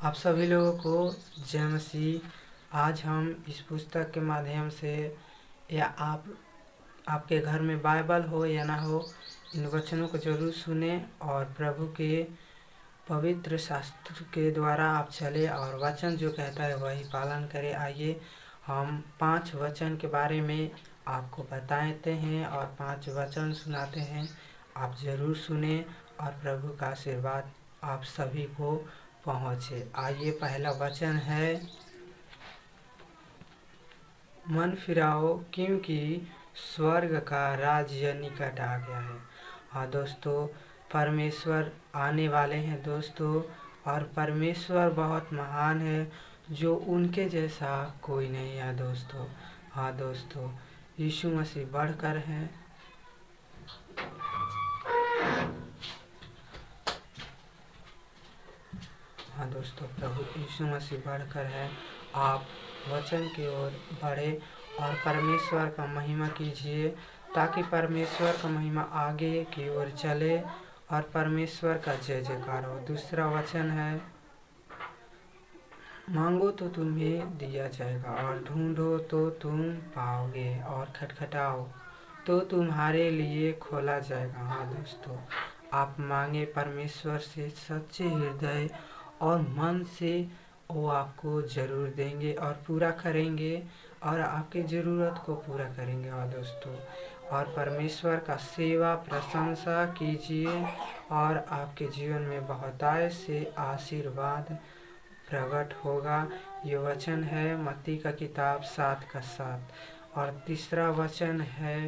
आप सभी लोगों को जय मसीह। आज हम इस पुस्तक के माध्यम से या आपके घर में बाइबल हो या ना हो, इन वचनों को जरूर सुने और प्रभु के पवित्र शास्त्र के द्वारा आप चले और वचन जो कहता है वही पालन करें। आइए हम 5 वचन के बारे में आपको बताते हैं और 5 वचन सुनाते हैं। आप ज़रूर सुने और प्रभु का आशीर्वाद आप सभी को पहुँचे। आइए, पहला वचन है, मन फिराओ क्योंकि स्वर्ग का राज्य निकट आ गया है। हाँ दोस्तों, परमेश्वर आने वाले हैं दोस्तों, और परमेश्वर बहुत महान है, जो उनके जैसा कोई नहीं है दोस्तों। हाँ दोस्तों, यीशु मसीह बढ़कर हैं। हाँ दोस्तों, प्रभु यीशु मसीह बढ़कर है। आप वचन की ओर बढ़े और परमेश्वर का महिमा कीजिए, ताकि परमेश्वर का महिमा आगे की ओर चले और परमेश्वर का जय जयकार हो। दूसरा वचन है, मांगो तो तुम्हें दिया जाएगा और ढूंढो तो तुम पाओगे और खटखटाओ तो तुम्हारे लिए खोला जाएगा। हाँ दोस्तों, आप मांगे परमेश्वर से सच्चे हृदय और मन से, वो आपको ज़रूर देंगे और पूरा करेंगे और आपकी ज़रूरत को पूरा करेंगे। हाँ दोस्तों, और परमेश्वर का सेवा प्रशंसा कीजिए और आपके जीवन में बहुतायत से आशीर्वाद प्रकट होगा। ये वचन है मत्ती का किताब 7:7। और तीसरा वचन है,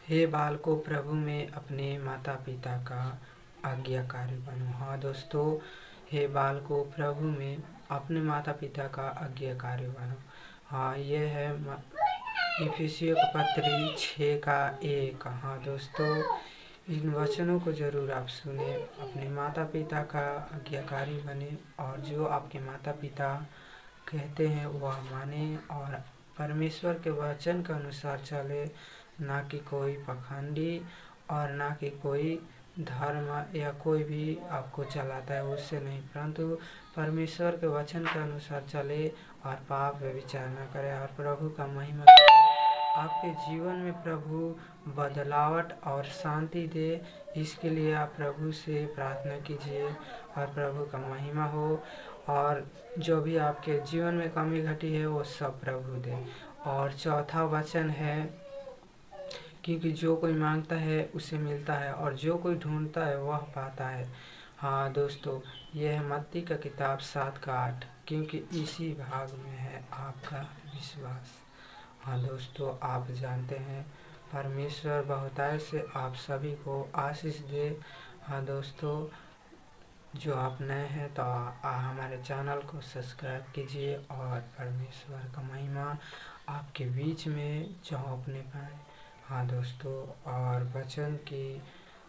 हे बालकों, प्रभु में अपने माता पिता का आज्ञाकारी बनो। हाँ दोस्तों, हे बालकों, प्रभु में अपने माता पिता का आज्ञाकारी बनो। हाँ, ये है इफिसियों का पत्री 6:1। हाँ दोस्तों, इन वचनों को जरूर आप सुने, अपने माता पिता का आज्ञाकारी बने और जो आपके माता पिता कहते हैं वह माने और परमेश्वर के वचन के अनुसार चले, ना कि कोई पखंडी और ना कि कोई धर्म या कोई भी आपको चलाता है उससे नहीं, परंतु परमेश्वर के वचन के अनुसार चले और पाप व्यभिचार न करे और प्रभु का महिमा करे। आपके जीवन में प्रभु बदलावट और शांति दे, इसके लिए आप प्रभु से प्रार्थना कीजिए और प्रभु का महिमा हो, और जो भी आपके जीवन में कमी घटी है वो सब प्रभु दे। और चौथा वचन है, क्योंकि जो कोई मांगता है उसे मिलता है और जो कोई ढूंढता है वह पाता है। हाँ दोस्तों, यह है मत्ती का किताब 7:8, क्योंकि इसी भाग में है आपका विश्वास। हाँ दोस्तों, आप जानते हैं परमेश्वर बहुतायत से आप सभी को आशीष दे। हाँ दोस्तों, जो आप नए हैं तो हमारे चैनल को सब्सक्राइब कीजिए और परमेश्वर का महिमा आपके बीच में चौंकने पाए। हाँ दोस्तों, और वचन की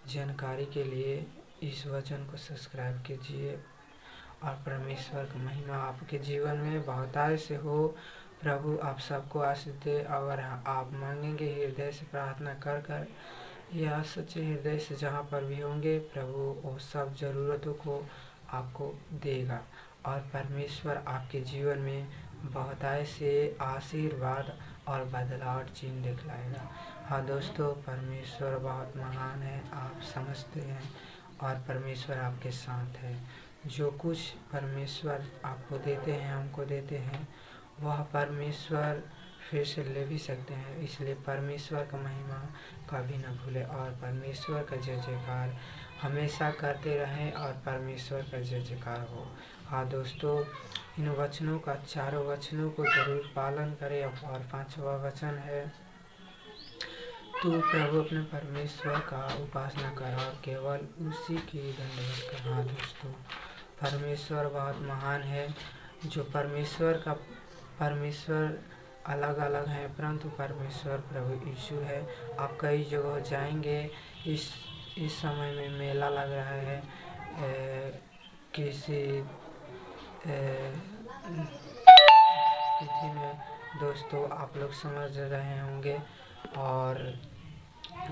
जानकारी के लिए इस वचन को सब्सक्राइब कीजिए और परमेश्वर का महिमा आपके जीवन में बहुतायत से हो। प्रभु आप सबको आशीष दे। अगर आप मांगेंगे हृदय से प्रार्थना कर कर या सच्चे हृदय से जहाँ पर भी होंगे, प्रभु वो सब ज़रूरतों को आपको देगा और परमेश्वर आपके जीवन में बहुतायत से आशीर्वाद और बदलाव चिन्ह दिखलाएगा। हाँ दोस्तों, परमेश्वर बहुत महान है, आप समझते हैं, और परमेश्वर आपके साथ है। जो कुछ परमेश्वर आपको देते हैं, हमको देते हैं, वह परमेश्वर फिर से ले भी सकते हैं, इसलिए परमेश्वर का महिमा कभी न भूले और परमेश्वर का जय जयकार हमेशा करते रहें और परमेश्वर का जय जयकार हो। हाँ दोस्तों, इन वचनों का, चारों वचनों को जरूर पालन करें। और 5वां वचन है, तू प्रभु अपने परमेश्वर का उपासना कर और केवल उसी की दंडवत कर। हाँ दोस्तों, परमेश्वर बहुत महान है। जो परमेश्वर अलग अलग है, परंतु परमेश्वर प्रभु यीशु है। आप कई जगह जाएंगे, इस समय में मेला लग रहा है किसी तिथि में दोस्तों, आप लोग समझ रहे होंगे। और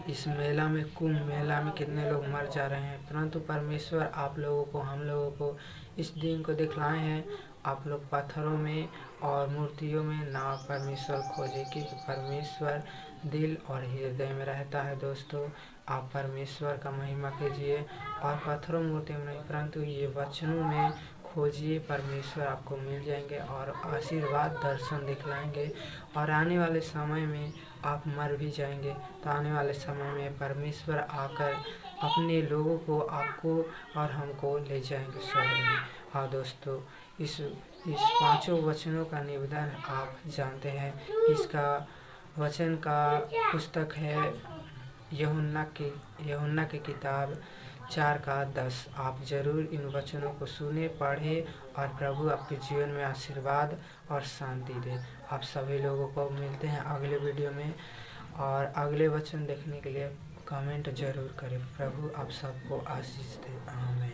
इस मेला में, कुंभ मेला में कितने लोग मर जा रहे हैं, परंतु परमेश्वर आप लोगों को, हम लोगों को इस दिन को दिखलाए हैं। आप लोग पत्थरों में और मूर्तियों में ना परमेश्वर खोजे, क्योंकि परमेश्वर दिल और हृदय में रहता है। दोस्तों, आप परमेश्वर का महिमा कीजिए और पत्थरों मूर्तियों में नहीं, परंतु ये वचनों में खोजिए। परमेश्वर आपको मिल जाएंगे और आशीर्वाद दर्शन दिखलाएंगे। और आने वाले समय में आप मर भी जाएंगे तो आने वाले समय में परमेश्वर आकर अपने लोगों को, आपको और हमको ले जाएंगे स्वर्ग में। हाँ दोस्तों, इस 5 वचनों का निवेदन आप जानते हैं। इसका वचन का पुस्तक है यूहन्ना की किताब 4:10। आप जरूर इन वचनों को सुने, पढ़े और प्रभु आपके जीवन में आशीर्वाद और शांति दे। आप सभी लोगों को मिलते हैं अगले वीडियो में, और अगले वचन देखने के लिए कमेंट जरूर करें। प्रभु आप सबको आशीष दे। आमीन।